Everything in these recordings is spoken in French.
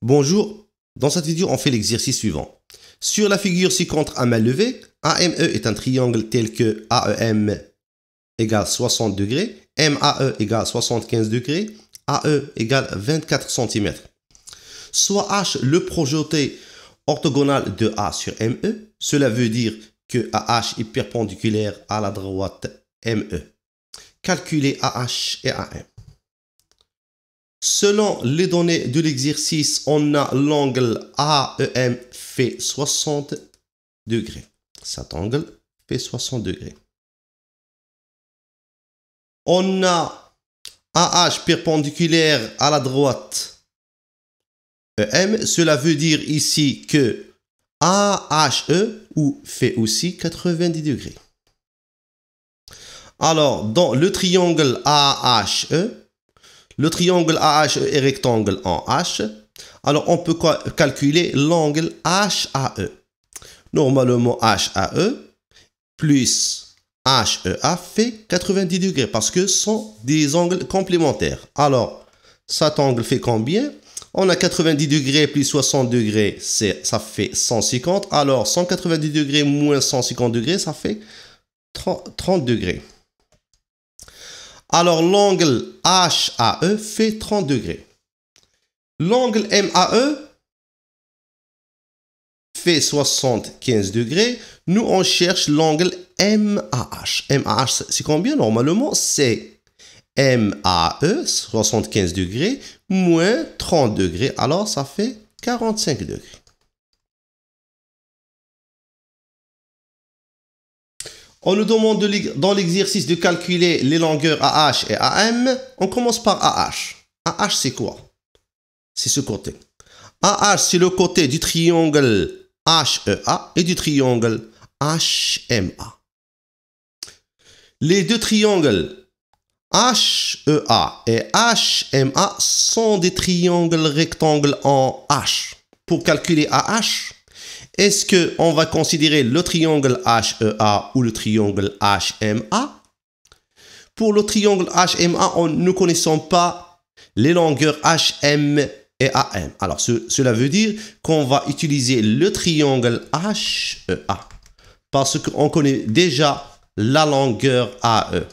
Bonjour, dans cette vidéo on fait l'exercice suivant. Sur la figure ci-contre à main levée, AME est un triangle tel que AEM égale 60 degrés, MAE égale 75 degrés, AE égale 24 cm. Soit H le projeté orthogonal de A sur ME, cela veut dire que AH est perpendiculaire à la droite ME. Calculez AH et AM. Selon les données de l'exercice, on a l'angle AEM fait 60 degrés. Cet angle fait 60 degrés. On a AH perpendiculaire à la droite EM. Cela veut dire ici que AHE fait aussi 90 degrés. Alors, dans le triangle AHE, le triangle AHE est rectangle en H. Alors, on peut calculer l'angle HAE. Normalement, HAE plus HEA fait 90 degrés parce que ce sont des angles complémentaires. Alors, cet angle fait combien? On a 90 degrés plus 60 degrés, ça fait 150. Alors, 190 degrés moins 150 degrés, ça fait 30 degrés. Alors, l'angle HAE fait 30 degrés. L'angle MAE fait 75 degrés. Nous, on cherche l'angle MAH. MAH, c'est combien? Normalement, c'est MAE, 75 degrés, moins 30 degrés. Alors, ça fait 45 degrés. On nous demande dans l'exercice de calculer les longueurs AH et AM. On commence par AH. AH, c'est quoi? C'est ce côté. AH, c'est le côté du triangle HEA et du triangle HMA. Les deux triangles HEA et HMA sont des triangles rectangles en H. Pour calculer AH, est-ce qu'on va considérer le triangle HEA ou le triangle HMA? Pour le triangle HMA, nous ne connaissons pas les longueurs HM et AM. Alors, cela veut dire qu'on va utiliser le triangle HEA parce qu'on connaît déjà la longueur AE.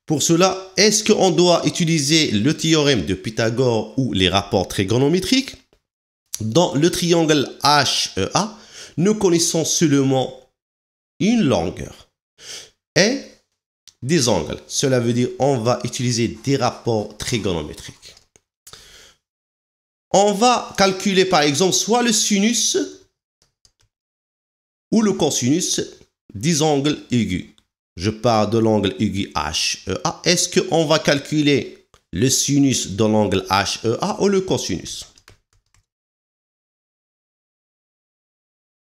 Pour cela, est-ce qu'on doit utiliser le théorème de Pythagore ou les rapports trigonométriques? Dans le triangle HEA, nous connaissons seulement une longueur et des angles. Cela veut dire qu'on va utiliser des rapports trigonométriques. On va calculer par exemple soit le sinus ou le cosinus des angles aigus. Je parle de l'angle aigu HEA. Est-ce qu'on va calculer le sinus de l'angle HEA ou le cosinus?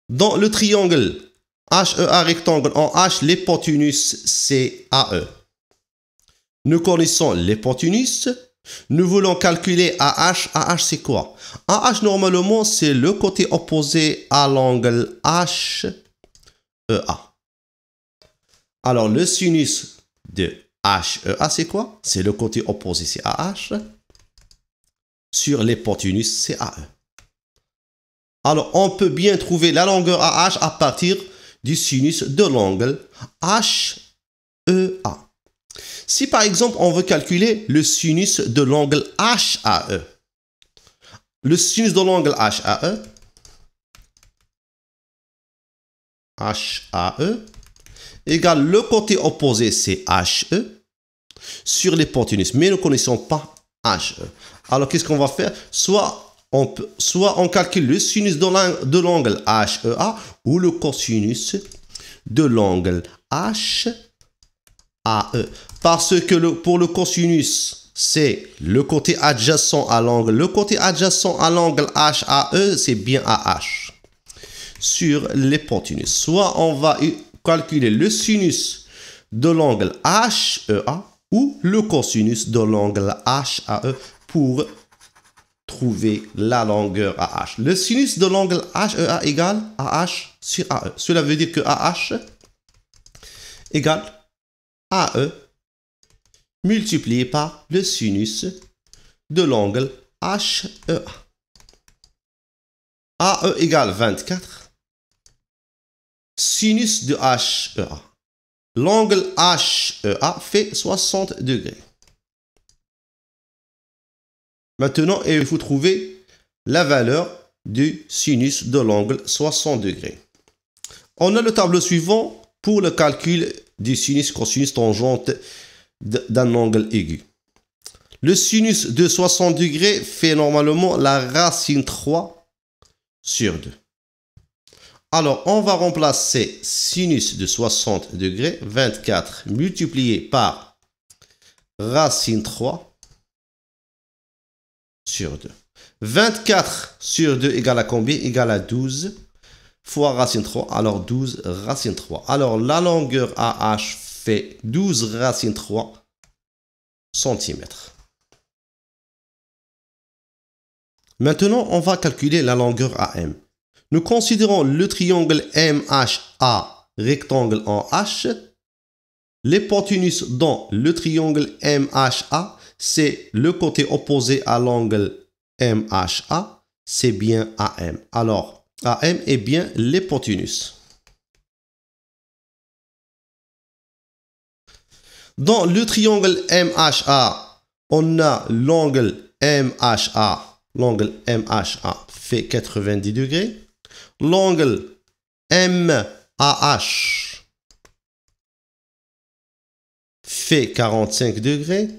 Dans le triangle HEA rectangle en H, l'hypoténuse c'est AE. Nous connaissons l'hypoténuse. Nous voulons calculer AH. AH c'est quoi? AH normalement c'est le côté opposé à l'angle HEA. Alors le sinus de HEA c'est quoi? C'est le côté opposé, c'est AH. Sur l'hypoténuse c'est AE. Alors, on peut bien trouver la longueur AH à partir du sinus de l'angle HEA. Si par exemple, on veut calculer le sinus de l'angle HAE, le sinus de l'angle HAE égale le côté opposé, c'est HE, sur l'hypoténuse. Mais nous ne connaissons pas HE. Alors, qu'est-ce qu'on va faire? Soit on calcule le sinus de l'angle HEA ou le cosinus de l'angle HAE. Parce que pour le cosinus, c'est le côté adjacent à l'angle. Le côté adjacent à l'angle HAE, c'est bien AH sur l'hypoténuse. Soit on va calculer le sinus de l'angle HEA ou le cosinus de l'angle HAE pour trouver la longueur AH. Le sinus de l'angle HEA égale AH sur AE. Cela veut dire que AH égale AE multiplié par le sinus de l'angle HEA. AE égale 24. Sinus de HEA. L'angle HEA fait 60 degrés. Maintenant, il faut trouver la valeur du sinus de l'angle 60 degrés. On a le tableau suivant pour le calcul du sinus, cosinus, tangente d'un angle aigu. Le sinus de 60 degrés fait normalement la racine 3 sur 2. Alors, on va remplacer sinus de 60 degrés, 24 multiplié par racine 3 sur 2. 24 sur 2 égale à combien? Égale à 12 fois racine 3. Alors, 12 racine 3. Alors, la longueur AH fait 12 racine 3 cm. Maintenant, on va calculer la longueur AM. Nous considérons le triangle MHA rectangle en H. L'hypoténuse dans le triangle MHA, c'est le côté opposé à l'angle MHA, c'est bien AM. Alors, AM est bien l'hypoténuse. Dans le triangle MHA, on a l'angle MHA. L'angle MHA fait 90 degrés. L'angle MAH fait 45 degrés.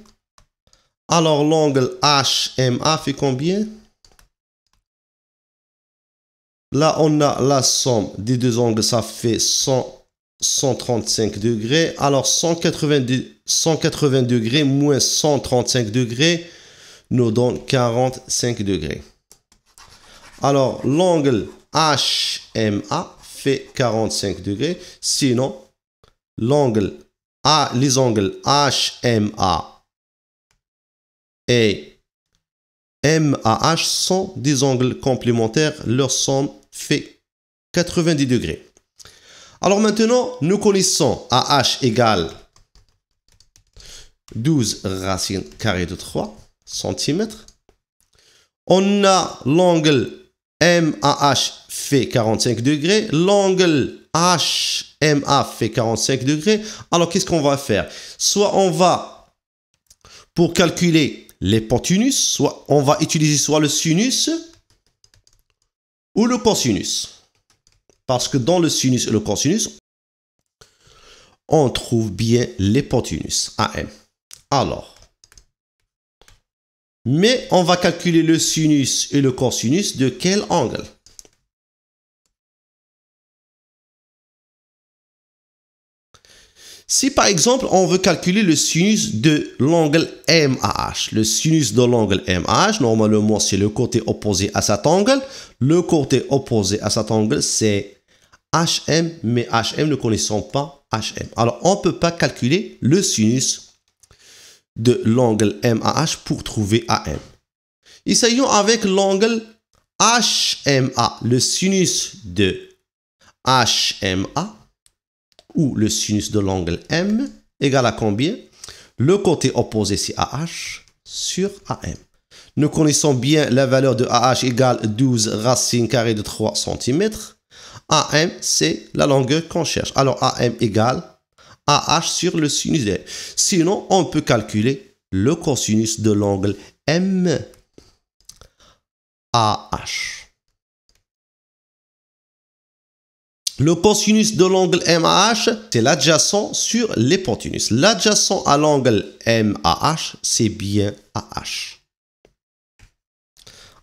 Alors, l'angle HMA fait combien? Là, on a la somme des deux angles, ça fait 135 degrés. Alors, 180 degrés moins 135 degrés nous donne 45 degrés. Alors, l'angle HMA fait 45 degrés. Sinon, les angles HMA et MAH sont des angles complémentaires. Leur somme fait 90 degrés. Alors maintenant, nous connaissons AH égale 12 racine carrée de 3 cm. On a l'angle MAH fait 45 degrés. L'angle HMA fait 45 degrés. Alors, qu'est-ce qu'on va faire? Soit on va, pour calculer l'hypoténuse, soit on va utiliser soit le sinus ou le cosinus. Parce que dans le sinus et le cosinus, on trouve bien l'hypoténuse, AM. Alors, mais on va calculer le sinus et le cosinus de quel angle? Si par exemple, on veut calculer le sinus de l'angle MAH, le sinus de l'angle MAH, normalement, c'est le côté opposé à cet angle. Le côté opposé à cet angle, c'est HM, mais HM, ne connaissons pas HM. Alors, on ne peut pas calculer le sinus de l'angle MAH pour trouver AM. Essayons avec l'angle HMA, le sinus de HMA, ou le sinus de l'angle M égale à combien? Le côté opposé, c'est AH sur AM. Nous connaissons bien la valeur de AH égale 12 racine carrée de 3 cm. AM, c'est la longueur qu'on cherche. Alors, AM égale AH sur le sinus de M. Sinon, on peut calculer le cosinus de l'angle MAH. Le cosinus de l'angle MAH, c'est l'adjacent sur l'hypoténuse. L'adjacent à l'angle MAH, c'est bien AH.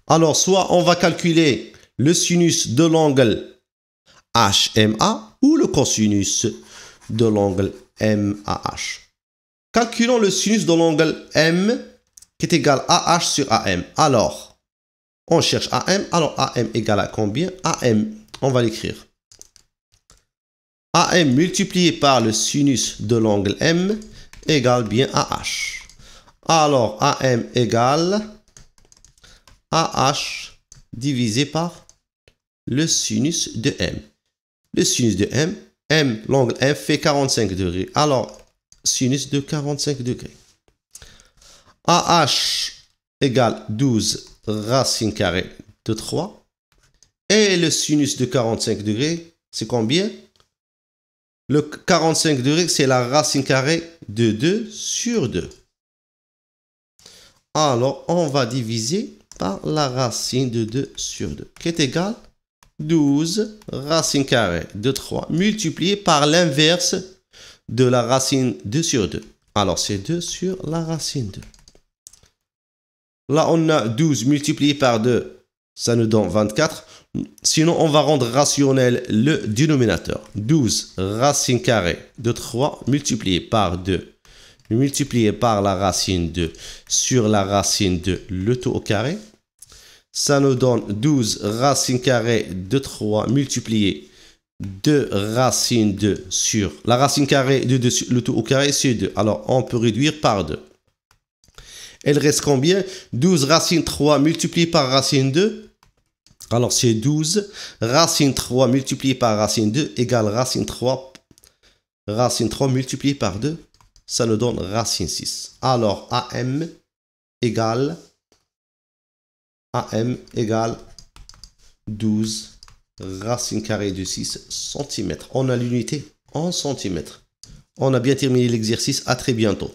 Alors, soit on va calculer le sinus de l'angle HMA ou le cosinus de l'angle MAH. Calculons le sinus de l'angle M qui est égal à AH sur AM. Alors, on cherche AM. Alors, AM égale à combien? AM, on va l'écrire. AM multiplié par le sinus de l'angle M égale bien AH. Alors, AM égale AH divisé par le sinus de M. Le sinus de M, l'angle M fait 45 degrés. Alors, sinus de 45 degrés. AH égale 12 racine carrée de 3. Et le sinus de 45 degrés, c'est combien? Le 45 degrés, c'est la racine carrée de 2 sur 2. Alors, on va diviser par la racine de 2 sur 2, qui est égale 12 racine carrée de 3 multiplié par l'inverse de la racine 2 sur 2. Alors, c'est 2 sur la racine 2. Là, on a 12 multiplié par 2, ça nous donne 24. Sinon, on va rendre rationnel le dénominateur. 12 racine carrée de 3 multiplié par 2 multiplié par la racine 2 sur la racine de le tout au carré. Ça nous donne 12 racine carrée de 3 multiplié 2 racine 2 sur la racine carrée de 2 sur le tout au carré, c'est 2. Alors, on peut réduire par 2. Il reste combien? 12 racine 3 multiplié par racine 2. Alors, c'est 12 racine 3 multiplié par racine 2 égale racine 3 multiplié par 2. Ça nous donne racine 6. Alors, AM égale 12 racine carrée de 6 cm. On a l'unité en centimètres. On a bien terminé l'exercice. À très bientôt.